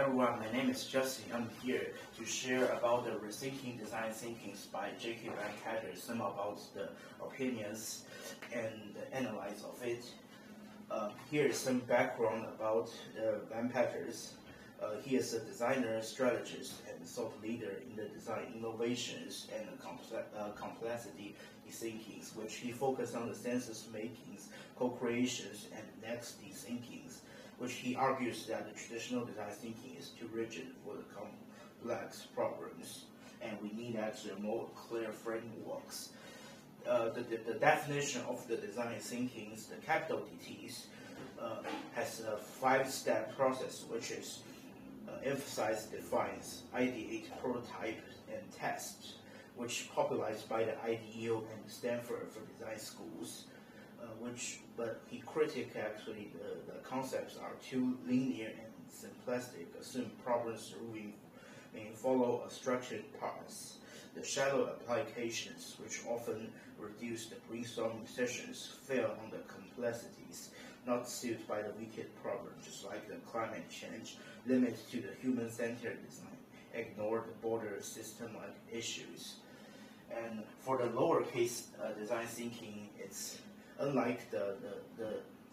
everyone, my name is Jesse. I'm here to share about the Rethinking Design Thinkings by J.K. Venkatesh, some about the opinions and the analysis of it. Here is some background about Venkatesh. He is a designer, strategist, and thought leader in the design innovations and complexity thinkings, which he focused on the census makings, co-creations, and next thinkings, which he argues that the traditional design thinking is too rigid for the complex problems, and we need actually more clear frameworks. The definition of the design thinkings, the capital DTs, has a 5-step process, which is emphasize, defines, ideate, prototype, and test, which popularized by the IDEO and Stanford for design schools. But he criticized actually the concepts are too linear and simplistic, assume problem solving and follow a structured path. The shallow applications, which often reduce the brainstorming sessions, fail on the complexities not suited by the wicked problem, just like the climate change, limit to the human-centered design, ignore the border system-like issues. And for the lowercase design thinking, it's unlike the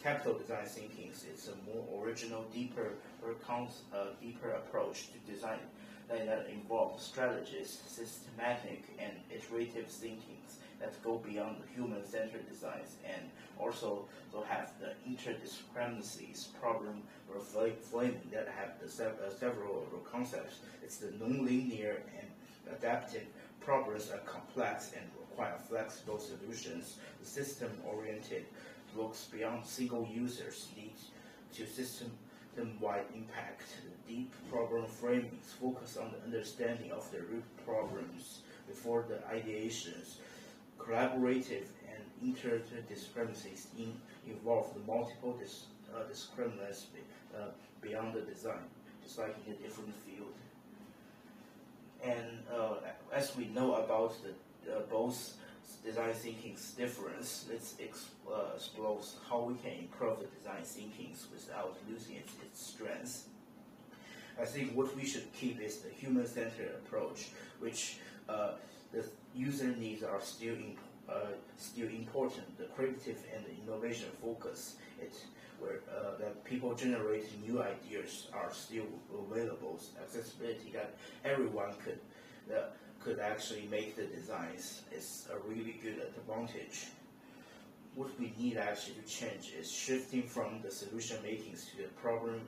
capital design thinkings. It's a more original, deeper approach to design that involves strategies, systematic, and iterative thinkings that go beyond the human-centered designs, and also have the interdiscrepancies problem reframing that have the several concepts. It's the non-linear and adaptive problems are complex and require flexible solutions. The system-oriented looks beyond single users' needs to system-wide impact. The deep problem framings focus on the understanding of the root problems before the ideations. Collaborative and interdiscrepancies involve the multiple discrepancies beyond the design, just like in a different field. And as we know about both design thinking's difference, let's explore how we can improve the design thinkings without losing its strengths. I think what we should keep is the human-centered approach, which the user needs are still important. The creative and the innovation focus, where that people generating new ideas are still available. Accessibility that everyone could actually make the designs is a really good advantage. What we need actually to change is shifting from the solution makings to the problem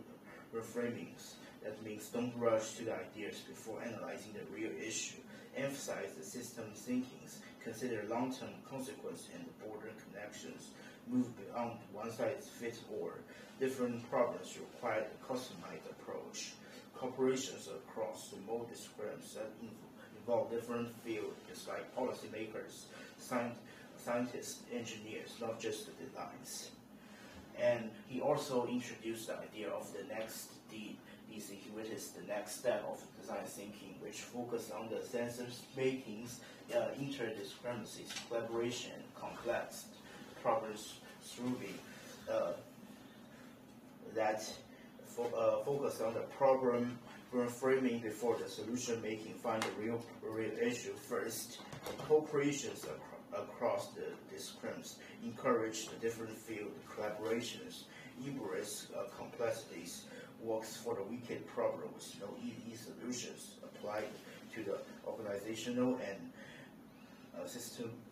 reframings. That means don't rush to the ideas before analyzing the real issue. Emphasize the system thinkings, consider long-term consequence and the border connections, move beyond one-size-fits-all. Different problems require a customized approach. Corporations across remote disciplines that involve different fields, just like policymakers, scientists, engineers, not just the designs. And he also introduced the idea of the next DC, which is the next step of design thinking, which focus on the census makings, interdiscrepancies, collaboration, complex problems solving, that focus on the problem framing before the solution making, find the real issue first. Co-creations across the disciplines, encourage the different field collaborations, embrace complexities, works for the wicked problem with no easy solutions, applied to the organizational and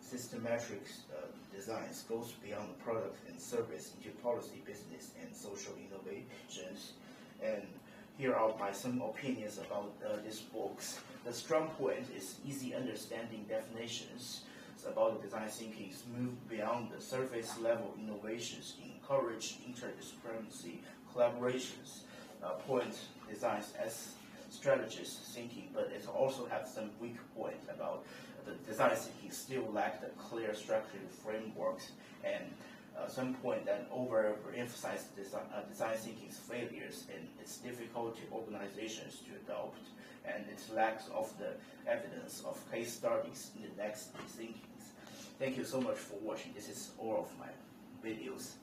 systematic designs, goes beyond the product and service into policy, business, and social innovations. And here are some opinions about these books. The strong point is easy understanding definitions about the design thinking, move beyond the surface level innovations, encourage interdiscrepancy collaborations, point designs as strategist thinking, but it also has some weak point about the design thinking still lack the clear structured frameworks, and some point that overemphasize design thinking's failures, and it's difficult to organizations to adopt, and it lacks of the evidence of case studies in the next thinkings. Thank you so much for watching. This is all of my videos.